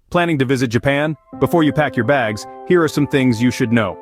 Planning to visit Japan? Before you pack your bags, here are some things you should know.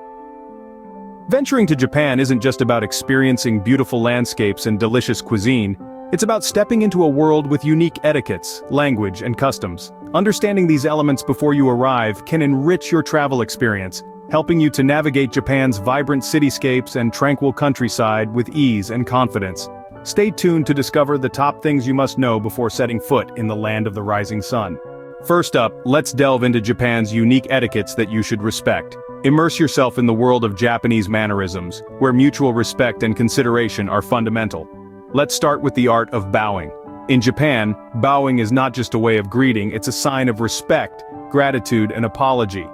Venturing to Japan isn't just about experiencing beautiful landscapes and delicious cuisine. It's about stepping into a world with unique etiquettes, language, and customs. Understanding these elements before you arrive can enrich your travel experience, helping you to navigate Japan's vibrant cityscapes and tranquil countryside with ease and confidence. Stay tuned to discover the top things you must know before setting foot in the land of the rising sun. First up, let's delve into Japan's unique etiquettes that you should respect. Immerse yourself in the world of Japanese mannerisms, where mutual respect and consideration are fundamental. Let's start with the art of bowing. In Japan, bowing is not just a way of greeting, it's a sign of respect, gratitude, and apology.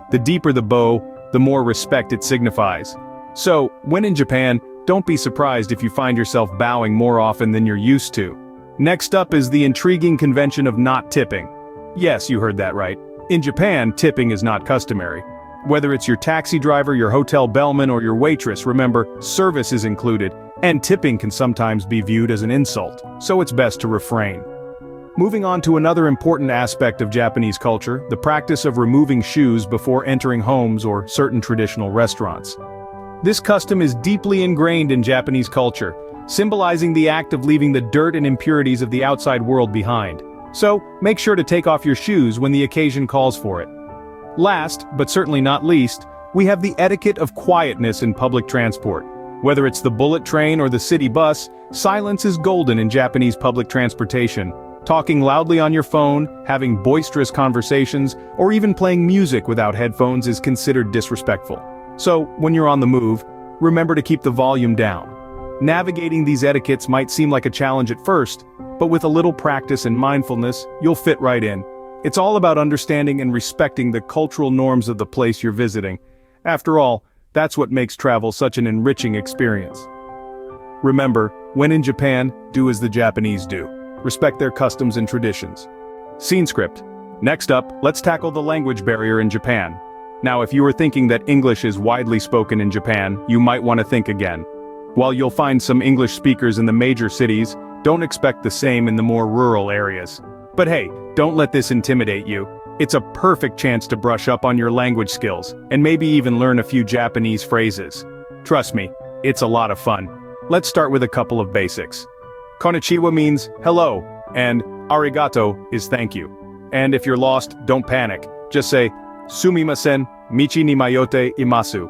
The deeper the bow, the more respect it signifies. So, when in Japan, don't be surprised if you find yourself bowing more often than you're used to. Next up is the intriguing convention of not tipping. Yes, you heard that right. In Japan, tipping is not customary. Whether it's your taxi driver, your hotel bellman, or your waitress, remember, service is included, and tipping can sometimes be viewed as an insult, so it's best to refrain. Moving on to another important aspect of Japanese culture, the practice of removing shoes before entering homes or certain traditional restaurants. This custom is deeply ingrained in Japanese culture, symbolizing the act of leaving the dirt and impurities of the outside world behind. So, make sure to take off your shoes when the occasion calls for it. Last, but certainly not least, we have the etiquette of quietness in public transport. Whether it's the bullet train or the city bus, silence is golden in Japanese public transportation. Talking loudly on your phone, having boisterous conversations, or even playing music without headphones is considered disrespectful. So, when you're on the move, remember to keep the volume down. Navigating these etiquettes might seem like a challenge at first, but with a little practice and mindfulness, you'll fit right in. It's all about understanding and respecting the cultural norms of the place you're visiting. After all, that's what makes travel such an enriching experience. Remember, when in Japan, do as the Japanese do. Respect their customs and traditions. Scene script. Next up, let's tackle the language barrier in Japan. Now, if you were thinking that English is widely spoken in Japan, you might want to think again. While you'll find some English speakers in the major cities, don't expect the same in the more rural areas. But hey, don't let this intimidate you. It's a perfect chance to brush up on your language skills, and maybe even learn a few Japanese phrases. Trust me, it's a lot of fun. Let's start with a couple of basics. Konnichiwa means hello, and arigato is thank you. And if you're lost, don't panic. Just say, sumimasen, michi ni mayote imasu.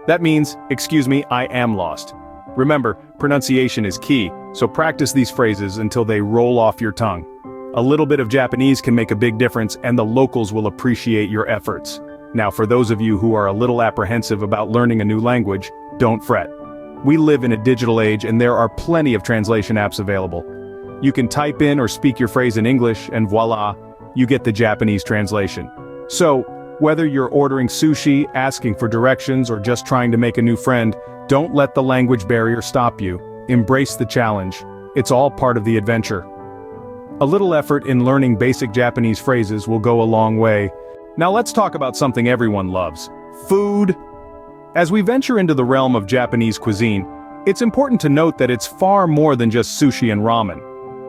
That means, excuse me, I am lost. Remember, pronunciation is key, so practice these phrases until they roll off your tongue. A little bit of Japanese can make a big difference, and the locals will appreciate your efforts. Now, for those of you who are a little apprehensive about learning a new language, don't fret. We live in a digital age, and there are plenty of translation apps available. You can type in or speak your phrase in English, and voila, you get the Japanese translation. So, whether you're ordering sushi, asking for directions, or just trying to make a new friend, don't let the language barrier stop you. Embrace the challenge. It's all part of the adventure. A little effort in learning basic Japanese phrases will go a long way. Now let's talk about something everyone loves: food. As we venture into the realm of Japanese cuisine, it's important to note that it's far more than just sushi and ramen.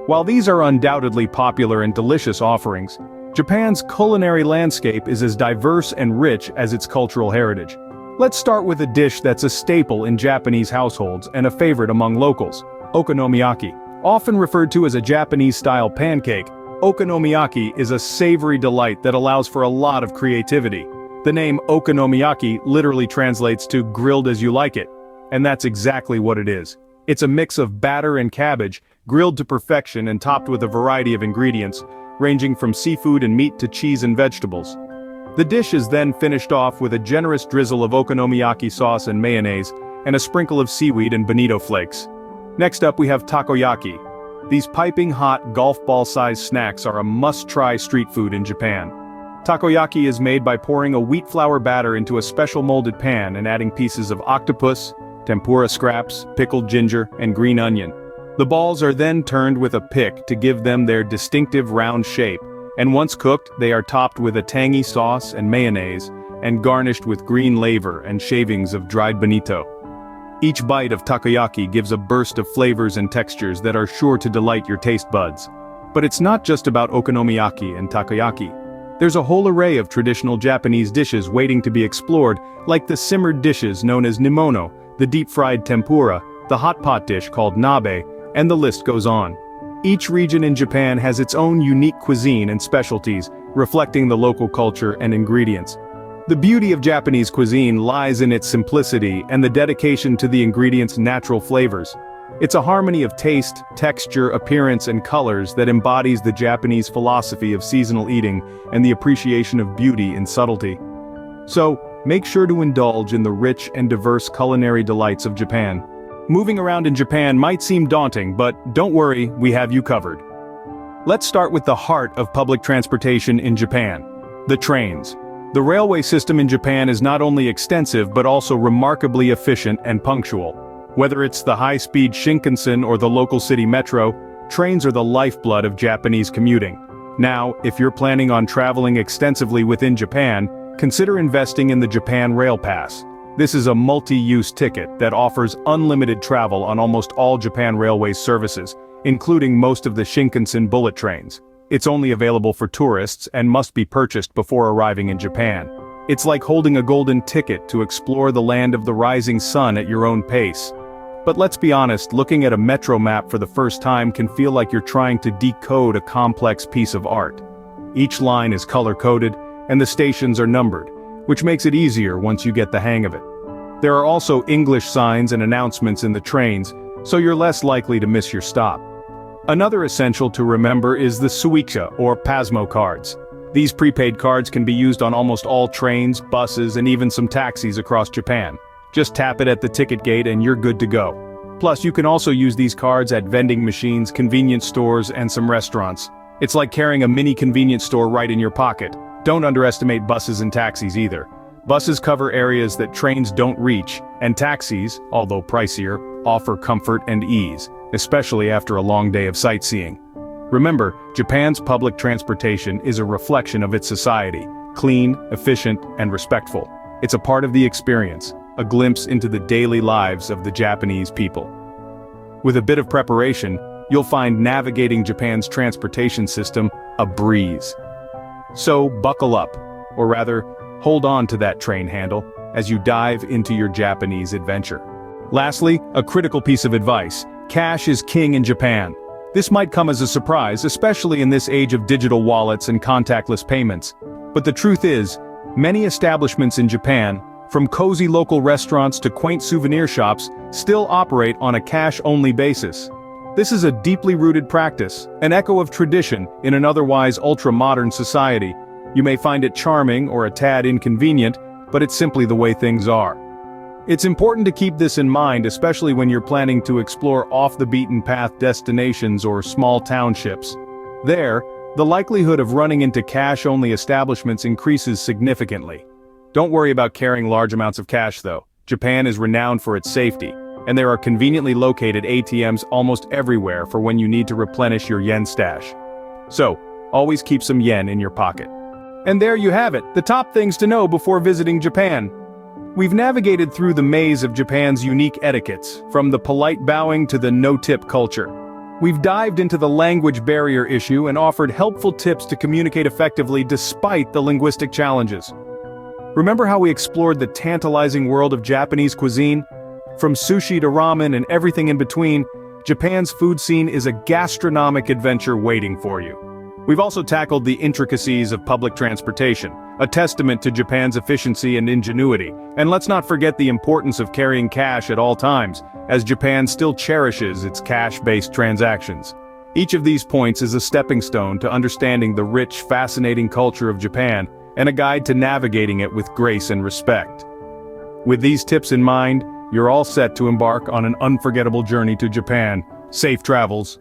While these are undoubtedly popular and delicious offerings, Japan's culinary landscape is as diverse and rich as its cultural heritage. Let's start with a dish that's a staple in Japanese households and a favorite among locals: okonomiyaki. Often referred to as a Japanese-style pancake, okonomiyaki is a savory delight that allows for a lot of creativity. The name okonomiyaki literally translates to grilled as you like it, and that's exactly what it is. It's a mix of batter and cabbage, grilled to perfection and topped with a variety of ingredients, ranging from seafood and meat to cheese and vegetables. The dish is then finished off with a generous drizzle of okonomiyaki sauce and mayonnaise, and a sprinkle of seaweed and bonito flakes. Next up we have takoyaki. These piping hot golf ball-sized snacks are a must-try street food in Japan. Takoyaki is made by pouring a wheat flour batter into a special molded pan and adding pieces of octopus, tempura scraps, pickled ginger, and green onion. The balls are then turned with a pick to give them their distinctive round shape, and once cooked they are topped with a tangy sauce and mayonnaise, and garnished with green laver and shavings of dried bonito. Each bite of takoyaki gives a burst of flavors and textures that are sure to delight your taste buds. But it's not just about okonomiyaki and takoyaki. There's a whole array of traditional Japanese dishes waiting to be explored, like the simmered dishes known as nimono, the deep-fried tempura, the hot pot dish called nabe, and the list goes on. Each region in Japan has its own unique cuisine and specialties, reflecting the local culture and ingredients. The beauty of Japanese cuisine lies in its simplicity and the dedication to the ingredients' natural flavors. It's a harmony of taste, texture, appearance, and colors that embodies the Japanese philosophy of seasonal eating and the appreciation of beauty in subtlety. So, make sure to indulge in the rich and diverse culinary delights of Japan. Moving around in Japan might seem daunting, but don't worry, we have you covered. Let's start with the heart of public transportation in Japan: the trains. The railway system in Japan is not only extensive but also remarkably efficient and punctual. Whether it's the high-speed Shinkansen or the local city metro, trains are the lifeblood of Japanese commuting. Now, if you're planning on traveling extensively within Japan, consider investing in the Japan Rail Pass. This is a multi-use ticket that offers unlimited travel on almost all Japan Railways services, including most of the Shinkansen bullet trains. It's only available for tourists and must be purchased before arriving in Japan. It's like holding a golden ticket to explore the land of the rising sun at your own pace. But let's be honest, looking at a metro map for the first time can feel like you're trying to decode a complex piece of art. Each line is color-coded, and the stations are numbered, which makes it easier once you get the hang of it. There are also English signs and announcements in the trains, so you're less likely to miss your stop. Another essential to remember is the Suica or Pasmo cards. These prepaid cards can be used on almost all trains, buses, and even some taxis across Japan. Just tap it at the ticket gate and you're good to go. Plus, you can also use these cards at vending machines, convenience stores, and some restaurants. It's like carrying a mini convenience store right in your pocket. Don't underestimate buses and taxis either. Buses cover areas that trains don't reach, and taxis, although pricier, offer comfort and ease, especially after a long day of sightseeing. Remember, Japan's public transportation is a reflection of its society: clean, efficient, and respectful. It's a part of the experience, a glimpse into the daily lives of the Japanese people. With a bit of preparation, you'll find navigating Japan's transportation system a breeze. So buckle up, or rather, hold on to that train handle as you dive into your Japanese adventure. Lastly, a critical piece of advice: cash is king in Japan. This might come as a surprise, especially in this age of digital wallets and contactless payments. But the truth is, many establishments in Japan, from cozy local restaurants to quaint souvenir shops, still operate on a cash-only basis. This is a deeply rooted practice, an echo of tradition in an otherwise ultra-modern society. You may find it charming or a tad inconvenient, but it's simply the way things are. It's important to keep this in mind, especially when you're planning to explore off-the-beaten-path destinations or small townships. There, the likelihood of running into cash-only establishments increases significantly. Don't worry about carrying large amounts of cash though. Japan is renowned for its safety, and there are conveniently located ATMs almost everywhere for when you need to replenish your yen stash. So, always keep some yen in your pocket. And there you have it, the top things to know before visiting Japan. We've navigated through the maze of Japan's unique etiquettes, from the polite bowing to the no-tip culture. We've dived into the language barrier issue and offered helpful tips to communicate effectively despite the linguistic challenges. Remember how we explored the tantalizing world of Japanese cuisine? From sushi to ramen and everything in between, Japan's food scene is a gastronomic adventure waiting for you. We've also tackled the intricacies of public transportation, a testament to Japan's efficiency and ingenuity. And let's not forget the importance of carrying cash at all times, as Japan still cherishes its cash-based transactions. Each of these points is a stepping stone to understanding the rich, fascinating culture of Japan, and a guide to navigating it with grace and respect. With these tips in mind, you're all set to embark on an unforgettable journey to Japan. Safe travels.